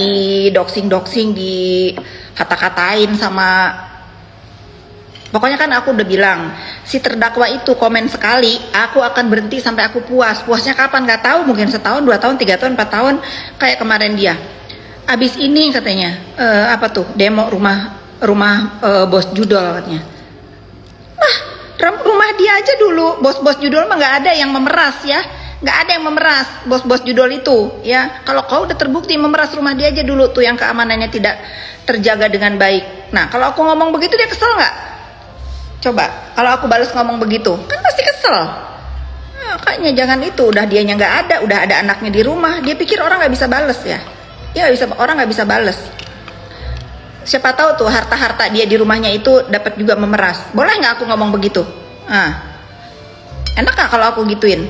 di doxing, di kata-katain sama, pokoknya kan aku udah bilang si terdakwa itu komen sekali aku akan berhenti sampai aku puasnya kapan nggak tahu, mungkin setahun, 2 tahun, 3 tahun, 4 tahun. Kayak kemarin dia abis ini katanya apa tuh demo rumah bos judol katanya. Rumah dia aja dulu, bos judol mah nggak ada yang memeras ya, nggak ada yang memeras bos judol itu ya. Kalau kau udah terbukti memeras rumah dia aja dulu tuh yang keamanannya tidak terjaga dengan baik. Nah kalau aku ngomong begitu dia kesel nggak? Coba kalau aku balas ngomong begitu kan pasti kesel. Nah, kayaknya jangan itu, udah dianya nggak ada, udah ada anaknya di rumah, dia pikir orang nggak bisa bales ya. Ya nggak bisa, orang nggak bisa bales. Siapa tahu tuh harta dia di rumahnya itu dapat juga memeras. Boleh nggak aku ngomong begitu? Nah, enak nggak kalau aku gituin?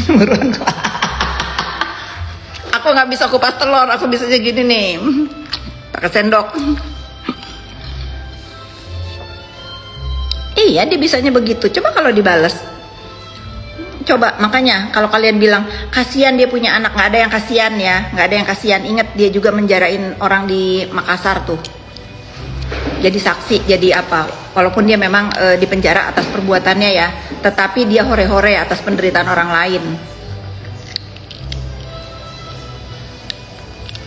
Buruan. Aku nggak bisa kupas telur, aku bisa aja gini nih, pakai sendok. Iya, dia bisanya begitu. Coba kalau dibales. Coba, makanya kalau kalian bilang kasihan dia punya anak, nggak ada yang kasihan ya, nggak ada yang kasihan. Ingat dia juga menjarain orang di Makassar tuh, jadi saksi, jadi apa, walaupun dia memang di penjara atas perbuatannya ya, tetapi dia hore-hore atas penderitaan orang lain.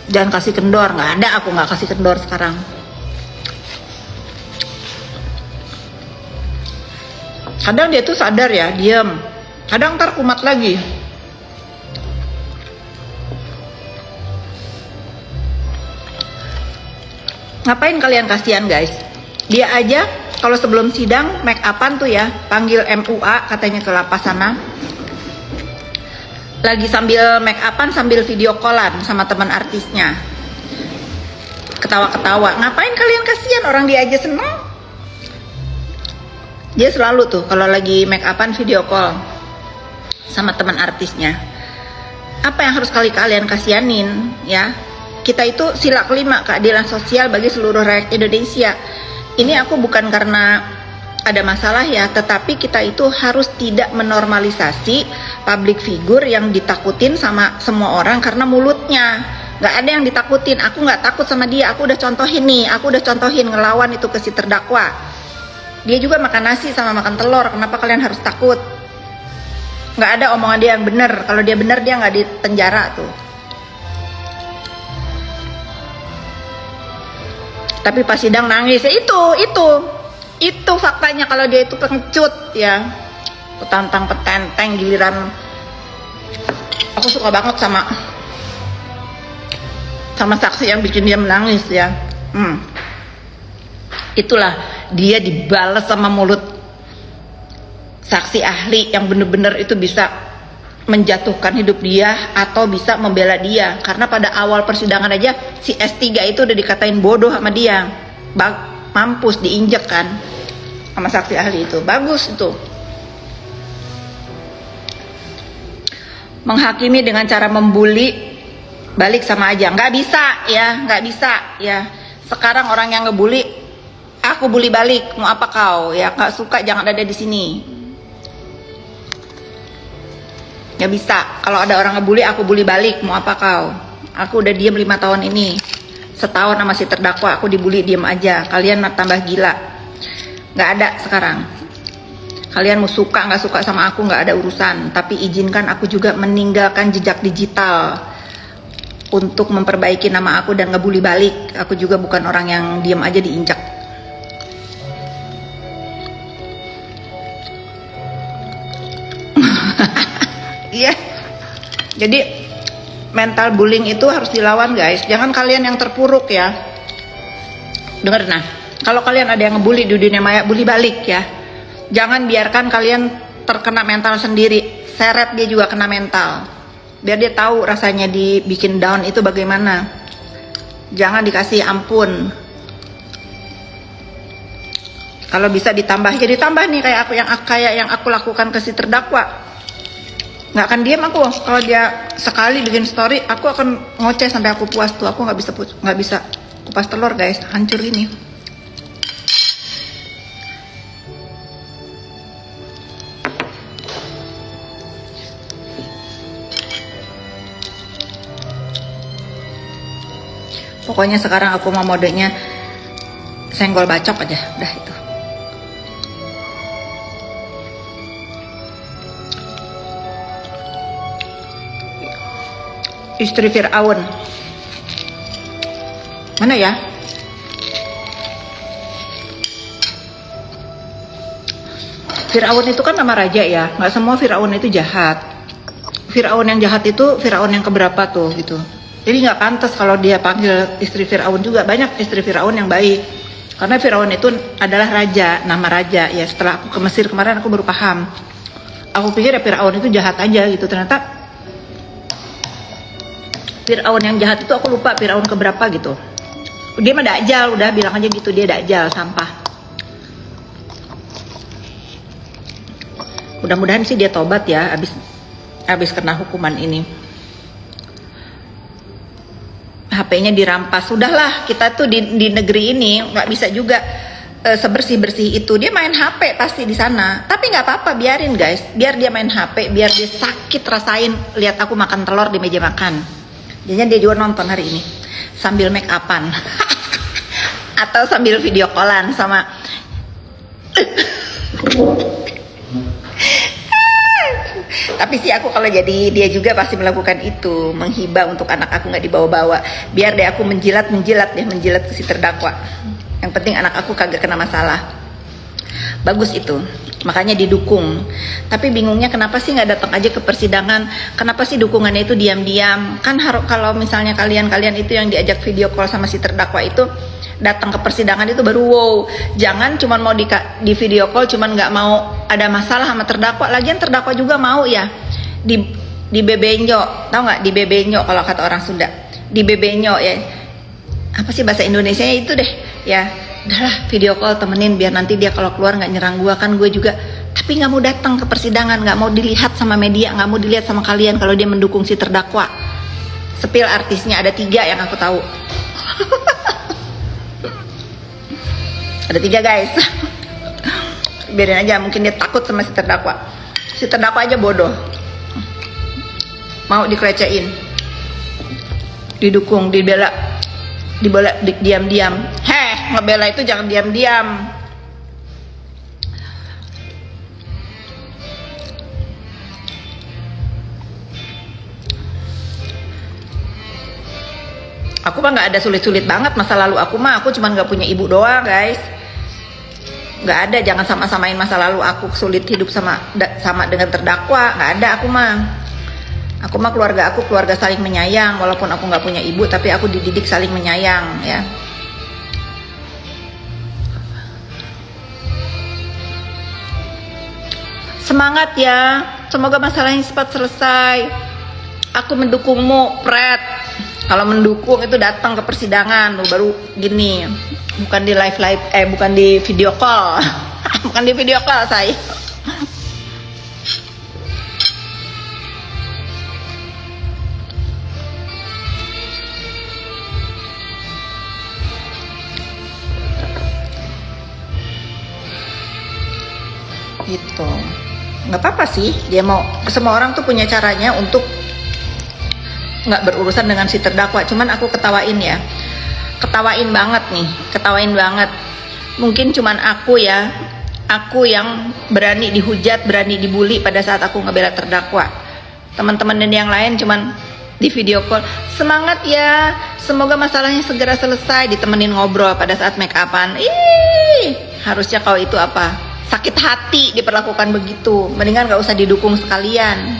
Jangan kasih kendor, nggak ada, aku nggak kasih kendor sekarang. Kadang dia tuh sadar ya, diem. Kadang ntar kumat lagi. Ngapain kalian kasihan guys? Dia aja kalau sebelum sidang make upan tuh ya, panggil MUA katanya ke lapas sana. Lagi sambil make upan sambil video callan sama teman artisnya. Ketawa-ketawa. Ngapain kalian kasihan? Orang dia aja seneng. Dia selalu tuh kalau lagi make upan video call sama teman artisnya. Apa yang harus kalian kasihanin ya? Kita itu sila kelima, keadilan sosial bagi seluruh rakyat Indonesia. Ini aku bukan karena ada masalah ya, tetapi kita itu harus tidak menormalisasi public figure yang ditakutin sama semua orang karena mulutnya. Nggak ada yang ditakutin. Aku nggak takut sama dia, aku udah contohin nih, aku udah contohin ngelawan itu ke si terdakwa. Dia juga makan nasi sama makan telur, kenapa kalian harus takut? Nggak ada omongan dia yang benar. Kalau dia benar dia nggak di penjara tuh. Tapi pas sidang nangis ya, itu faktanya. Kalau dia itu pengecut ya, petantang petenteng giliran. Aku suka banget sama saksi yang bikin dia menangis ya. Itulah dia dibalas sama mulut saksi ahli yang bener-bener itu bisa menjatuhkan hidup dia atau bisa membela dia. Karena pada awal persidangan aja si S3 itu udah dikatain bodoh sama dia, mampus, diinjek kan sama saksi ahli itu. Bagus itu. Menghakimi dengan cara membuli balik sama aja, nggak bisa ya, nggak bisa ya. Sekarang orang yang ngebully, aku bully balik, mau apa kau ya? Nggak suka jangan ada di sini. Nggak bisa. Kalau ada orang ngebully, aku bully balik, mau apa kau? Aku udah diem 5 tahun ini, setahun sama si terdakwa aku dibully diem aja. Kalian tambah gila. Nggak ada sekarang. Kalian mau suka nggak suka sama aku nggak ada urusan, tapi izinkan aku juga meninggalkan jejak digital untuk memperbaiki nama aku dan ngebully balik. Aku juga bukan orang yang diem aja diinjak. Iya. Jadi mental bullying itu harus dilawan guys. Jangan kalian yang terpuruk ya. Dengar nah, kalau kalian ada yang ngebully di dunia maya, bully balik ya. Jangan biarkan kalian terkena mental sendiri. Seret dia juga kena mental. Biar dia tahu rasanya dibikin down itu bagaimana. Jangan dikasih ampun. Kalau bisa ditambah, jadi tambah nih kayak yang aku lakukan ke si terdakwa. Nggak akan diam aku. Kalau dia sekali bikin story, aku akan ngoceh sampai aku puas tuh. Aku nggak bisa kupas telur guys, hancur ini. Pokoknya sekarang aku mau modenya senggol bacok aja, udah itu. Istri Fir'aun mana ya? Fir'aun itu kan nama raja ya, nggak semua Fir'aun itu jahat. Fir'aun yang jahat itu Fir'aun yang keberapa tuh gitu. Jadi nggak pantas kalau dia panggil istri Fir'aun juga. Banyak istri Fir'aun yang baik, karena Fir'aun itu adalah raja, nama raja ya. Setelah aku ke Mesir kemarin aku baru paham. Aku pikir ya Fir'aun itu jahat aja gitu, ternyata Fir'aun yang jahat itu aku lupa Fir'aun keberapa gitu. Dia mah dajjal, udah bilang aja gitu, dia dajjal, sampah. Mudah-mudahan sih dia tobat ya abis kena hukuman ini. HP-nya dirampas. Sudahlah, kita tuh di negeri ini nggak bisa juga sebersih-bersih itu. Dia main HP pasti di sana. Tapi nggak apa-apa, biarin guys. Biar dia main HP, biar dia sakit rasain lihat aku makan telur di meja makan. Jadinya dia juga nonton hari ini sambil make upan atau sambil video callan sama tapi sih aku kalau jadi dia juga pasti melakukan itu, menghibah untuk anak aku nggak dibawa-bawa, biar deh aku menjilat ke si terdakwa. Yang penting anak aku kagak kena masalah. Bagus itu, makanya didukung. Tapi bingungnya kenapa sih nggak datang aja ke persidangan? Kenapa sih dukungannya itu diam-diam? Kan kalau misalnya kalian itu yang diajak video call sama si terdakwa itu datang ke persidangan itu baru wow. Jangan cuman mau di video call, cuman nggak mau ada masalah sama terdakwa. Lagian terdakwa juga mau ya di bebenyo, tahu nggak? Di bebenyo kalau kata orang Sunda, di bebenyo ya. Apa sih bahasa Indonesianya itu deh ya. Udahlah video call temenin biar nanti dia kalau keluar nggak nyerang gue, kan gue juga. Tapi nggak mau datang ke persidangan, nggak mau dilihat sama media, nggak mau dilihat sama kalian kalau dia mendukung si terdakwa. Sepil artisnya ada 3 yang aku tahu. Ada 3 guys. Biarin aja, mungkin dia takut sama si terdakwa. Si terdakwa aja bodoh, mau dikelecehin, didukung, dibela diam-diam. Ngebela itu jangan diam-diam. Aku mah nggak ada sulit-sulit banget masa lalu aku mah. Aku cuman nggak punya ibu doang guys. Nggak ada, jangan sama-samain masa lalu aku sulit hidup sama dengan terdakwa. Nggak ada aku mah. Aku mah keluarga aku keluarga saling menyayang. Walaupun aku nggak punya ibu, tapi aku dididik saling menyayang ya. Semangat ya, semoga masalahnya cepat selesai. Aku mendukungmu, Pret. Kalau mendukung itu datang ke persidangan, baru gini, bukan di bukan di video call, bukan di video call saya. Gitu. Nggak apa-apa sih, dia mau, semua orang tuh punya caranya untuk nggak berurusan dengan si terdakwa. Cuman aku ketawain ya, ketawain banget nih, ketawain banget. Mungkin cuman aku ya, aku yang berani dihujat, berani dibully pada saat aku ngebela terdakwa. Teman-teman dan yang lain cuman di video call, semangat ya, semoga masalahnya segera selesai, ditemenin ngobrol pada saat make upan. Ih, harusnya kau itu apa? Sakit hati diperlakukan begitu. Mendingan gak usah didukung sekalian.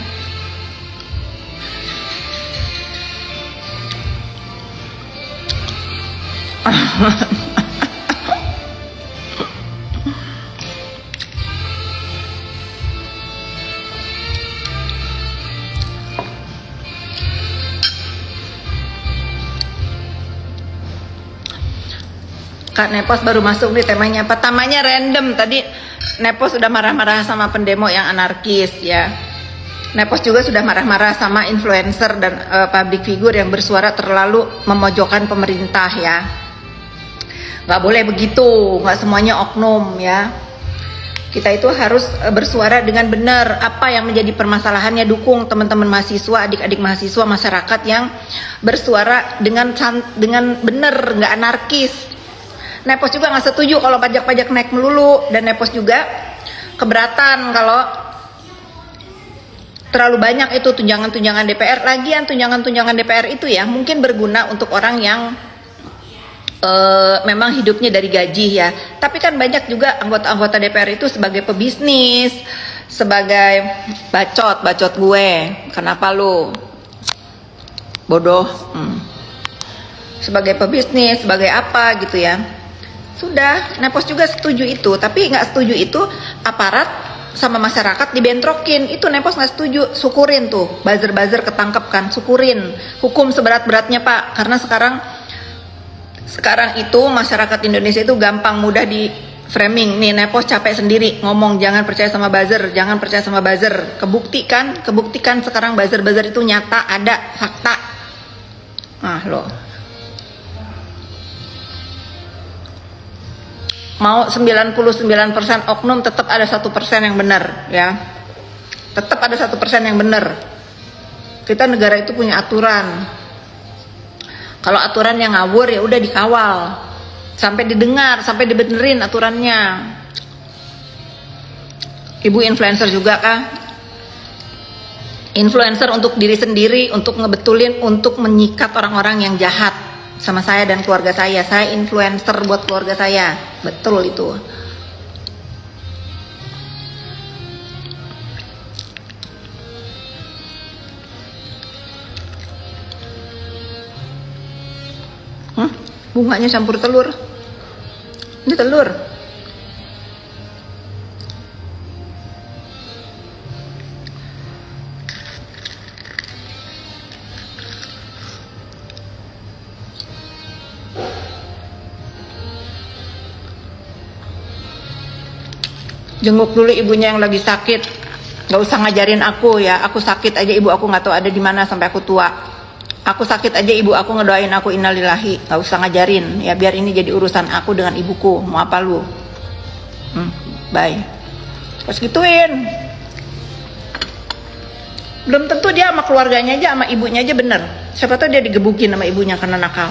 Kak Nepos baru masuk nih, temanya apa? Temanya random. Tadi Nepos sudah marah-marah sama pendemo yang anarkis ya. Nepos juga sudah marah-marah sama influencer dan public figure yang bersuara terlalu memojokkan pemerintah ya. Nggak boleh begitu, nggak semuanya oknum ya. Kita itu harus bersuara dengan benar. Apa yang menjadi permasalahannya, dukung teman-teman mahasiswa, adik-adik mahasiswa, masyarakat yang bersuara dengan benar, nggak anarkis. Nepos juga nggak setuju kalau pajak-pajak naik melulu, dan Nepos juga keberatan kalau terlalu banyak itu tunjangan-tunjangan DPR. Lagian tunjangan-tunjangan DPR itu ya mungkin berguna untuk orang yang memang hidupnya dari gaji ya, tapi kan banyak juga anggota-anggota DPR itu sebagai pebisnis, sebagai bacot gue, kenapa lu bodoh, sebagai pebisnis, sebagai apa gitu ya. Sudah, Nepos juga setuju itu, tapi nggak setuju itu aparat sama masyarakat dibentrokin, itu Nepos nggak setuju. Syukurin tuh, buzzer ketangkep kan, syukurin, hukum seberat-beratnya Pak, karena sekarang itu masyarakat Indonesia itu gampang mudah di framing. Nih Nepos capek sendiri ngomong jangan percaya sama buzzer, jangan percaya sama buzzer. Kebuktikan sekarang buzzer itu nyata, ada fakta. Nah loh, mau 99% oknum tetap ada 1% yang benar ya, tetap ada 1% yang benar. Kita negara itu punya aturan. Kalau aturan yang ngawur ya udah dikawal sampai didengar, sampai dibenerin aturannya. Ibu influencer juga kah? Influencer untuk diri sendiri, untuk ngebetulin, untuk menyikat orang-orang yang jahat sama saya dan keluarga saya. Saya influencer buat keluarga saya, betul itu. Bunganya campur telur. Ini telur. Jenguk dulu ibunya yang lagi sakit. Gak usah ngajarin aku ya. Aku sakit aja ibu aku nggak tahu ada di mana sampai aku tua. Aku sakit aja ibu aku ngedoain aku innalillahi. Gak usah ngajarin ya, biar ini jadi urusan aku dengan ibuku. Mau apa lu? Bye. Terus gituin. Belum tentu dia sama keluarganya aja, sama ibunya aja bener. Siapa tahu dia digebukin sama ibunya karena nakal.